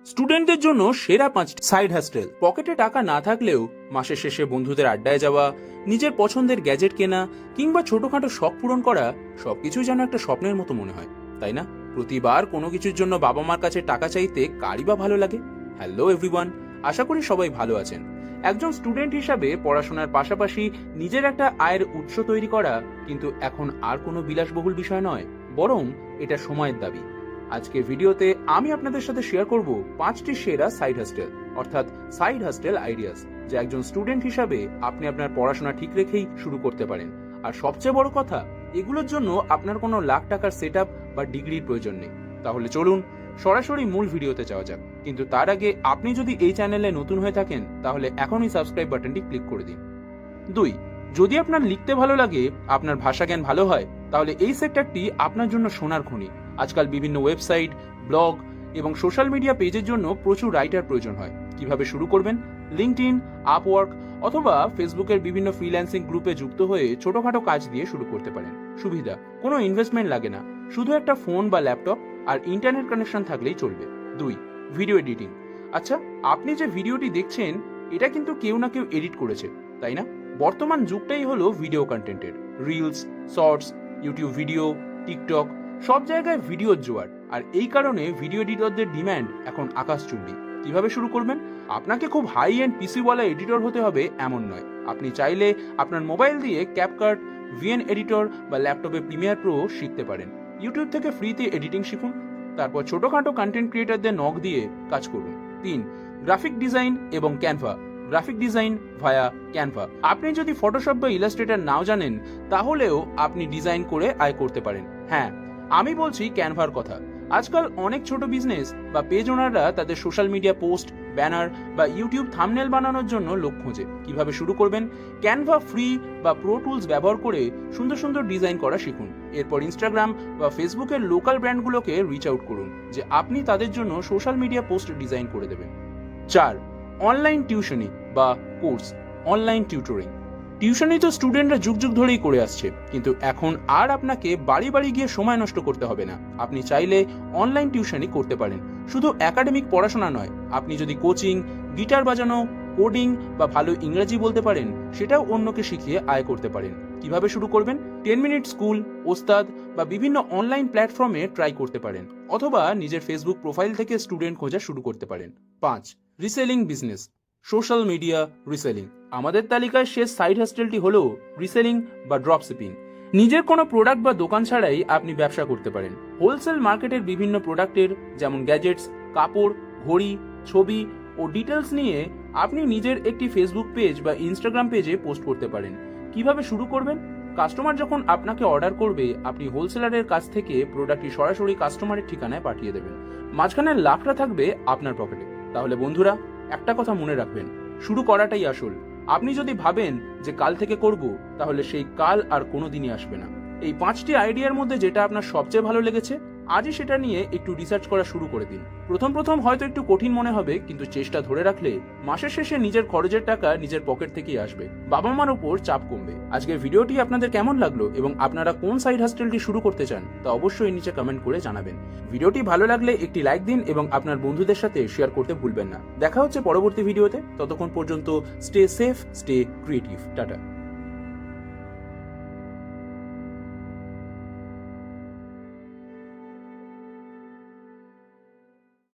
স্টুডেন্টদের জন্য সেরা 5টি সাইড হাসেল। পকেটে টাকা না থাকলেও মাসের শেষে বন্ধুদের আড্ডায় যাওয়া, নিজের পছন্দের গ্যাজেট কেনা কিংবা ছোটখাটো শখ পূরণ করা সবকিছুই যেন একটা স্বপ্নের মতো মনে হয়, তাই না? প্রতিবার কোনো কিছুর জন্য বাবা মার কাছে টাকা চাইতে কারই বা ভালো লাগে? হ্যালো এভরিওয়ান, আশা করি সবাই ভালো আছেন। একজন স্টুডেন্ট হিসাবে পড়াশোনার পাশাপাশি নিজের একটা আয়ের উৎস তৈরি করা কিন্তু এখন আর কোনো বিলাসবহুল বিষয় নয়, বরং এটা সময়ের দাবি। আজকে ভিডিওতে আমি আপনাদের সাথে শেয়ার করব 5টি সেরা সাইড হাসেল, অর্থাৎ সাইড হাসেল আইডিয়াস, যা একজন স্টুডেন্ট হিসাবে আপনি আপনার পড়াশোনা ঠিক রেখেই শুরু করতে পারেন। আর সবচেয়ে বড় কথা, এগুলোর জন্য আপনার কোনো লাখ টাকার সেটআপ বা ডিগ্রির প্রয়োজন নেই। তাহলে চলুন সরাসরি মূল ভিডিওতে যাওয়া যাক। কিন্তু তার আগে আপনি যদি এই চ্যানেলে নতুন হয়ে থাকেন তাহলে এখনই সাবস্ক্রাইব বাটনটি ক্লিক করে দিন। 2. যদি আপনার লিখতে ভালো লাগে, আপনার ভাষা জ্ঞান ভালো হয়, তাহলে এই সেক্টরটি আপনার জন্য সোনার খনি। আজকাল বিভিন্ন ওয়েবসাইট, ব্লগ এবং সোশ্যাল মিডিয়া পেজের জন্য প্রচুর রাইটার প্রয়োজন হয়। কিভাবে শুরু করবেন? লিঙ্কডইন, আপওয়ার্ক অথবা ফেসবুকের বিভিন্ন ফ্রিল্যান্সিং গ্রুপে যুক্ত হয়ে ছোটখাটো কাজ দিয়ে শুরু করতে পারেন। সুবিধা: কোনো ইনভেস্টমেন্ট লাগে না, শুধু একটা ফোন বা ল্যাপটপ আর ইন্টারনেট কানেকশন থাকলেই চলবে। 2. Video editing. আচ্ছা, আপনি যে ভিডিওটি দেখছেন এটা কিন্তু কেউ না কেউ এডিট করেছে, তাই না? বর্তমান যুগটাই হলো ভিডিও কন্টেন্টের। Reels, shorts, YouTube video, TikTok, সব জায়গায় ভিডিওর জোয়ার। আর এই কারণে ভিডিও এডিটরদের ডিম্যান্ড এখন আকাশচুম্বী। কিভাবে শুরু করবেন? আপনাকে খুব হাই এন্ড পিসিওয়ালা এডিটর হতে হবে এমন নয়। আপনি চাইলে আপনার মোবাইল দিয়ে ক্যাপকাট, ভিএন এডিটর বা ল্যাপটপে প্রিমিয়ার প্রো শিখতে পারেন। ইউটিউব থেকে ফ্রিতে এডিটিং শিখুন, তারপর ছোটখাটো কন্টেন্ট ক্রিয়েটরদের নক দিয়ে কাজ করুন। 3. গ্রাফিক ডিজাইন এবং ক্যানভা। গ্রাফিক ডিজাইন ভায়া ক্যানভা। আপনি যদি ফটোশপ বা ইলাস্ট্রেটর নাও জানেন, তাহলেও আপনি ডিজাইন করে আয় করতে পারেন। হ্যাঁ, আমি বলছি ক্যানভার কথা। আজকাল অনেক ছোট বিজনেস বা পেজ ওনাররা তাদের সোশ্যাল মিডিয়া পোস্ট, ব্যানার বা ইউটিউব থাম্বনেল বানানোর জন্য লোক খোঁজে। কিভাবে শুরু করবেন? ক্যানভা ফ্রি বা প্রো টুলস ব্যবহার করে সুন্দর সুন্দর ডিজাইন করা শিখুন। এরপর ইনস্টাগ্রাম বা ফেসবুকের লোকাল ব্র্যান্ডগুলোকে রিচ আউট করুন যে আপনি তাদের জন্য সোশ্যাল মিডিয়া পোস্ট ডিজাইন করে দেবেন। 4. অনলাইন টিউশনি বা কোর্স, অনলাইন টিউটরিং। টিউশনি তো স্টুডেন্টরা যুগ যুগ ধরেই করে আসছে, কিন্তু এখন আর আপনাকে বাড়ি বাড়ি গিয়ে সময় নষ্ট করতে হবে না। আপনি চাইলে অনলাইন টিউশনি করতে পারেন। শুধু একাডেমিক পড়াশোনা নয়, আপনি যদি কোচিং, গিটার বাজানো, কোডিং বা ভালো ইংরেজি বলতে পারেন, সেটাও অন্যকে শিখিয়ে আয় করতে পারেন। কিভাবে শুরু করবেন? 10 মিনিট স্কুল, ওস্তাদ বা বিভিন্ন অনলাইন প্ল্যাটফর্মে ট্রাই করতে পারেন, অথবা নিজের ফেসবুক প্রোফাইল থেকে স্টুডেন্ট খোঁজা শুরু করতে পারেন। 5. Reselling business, social media reselling. আমাদের তালিকায় শেষ সাইড হাসেলটি হলো রিসেলিং বা ড্রপশিপিং। নিজের কোনো প্রোডাক্ট বা দোকান ছাড়াই আপনি ব্যবসা করতে পারেন। হোলসেল মার্কেটের বিভিন্ন প্রোডাক্টের, যেমন গ্যাজেটস, কাপড়, ঘড়ি, ছবি ও ডিটেলস নিয়ে আপনি নিজের একটি ফেসবুক পেজ বা ইনস্টাগ্রাম পেজে পোস্ট করতে পারেন। কিভাবে শুরু করবেন? কাস্টমার যখন আপনাকে অর্ডার করবে, আপনি হোলসেলারের কাছ থেকে প্রোডাক্টটি সরাসরি কাস্টমারের ঠিকানায় পাঠিয়ে দেবেন। মাঝখানে লাভটা থাকবে আপনার পকেটে। তাহলে বন্ধুরা, একটা কথা মনে রাখবেন, শুরু করাটাই আসল। আপনি যদি ভাবেন যে কাল থেকে করব, তাহলে সেই কাল আর কোনোদিনই আসবে না। এই 5টি আইডিয়ার মধ্যে যেটা আপনার সবচেয়ে ভালো লেগেছে, আজই সেটা নিয়ে একটু রিসার্চ করা শুরু করে দিন। প্রথম হয়তো একটু কঠিন মনে হবে, কিন্তু চেষ্টা ধরে রাখলে মাসের শেষে নিজের খরচের টাকা নিজের পকেট থেকেই আসবে। বাবা মার উপর চাপ কমবে। আজকের ভিডিওটি আপনাদের কেমন লাগলো এবং আপনারা কোন সাইড হাসেলটি শুরু করতে চান তা অবশ্যই নিচে কমেন্ট করে জানাবেন। ভিডিওটি ভালো লাগলে একটি লাইক দিন এবং আপনার বন্ধুদের সাথে শেয়ার করতে ভুলবেন না। দেখা হচ্ছে পরবর্তী ভিডিওতে। ততক্ষণ পর্যন্ত stay safe, stay creative. Tata.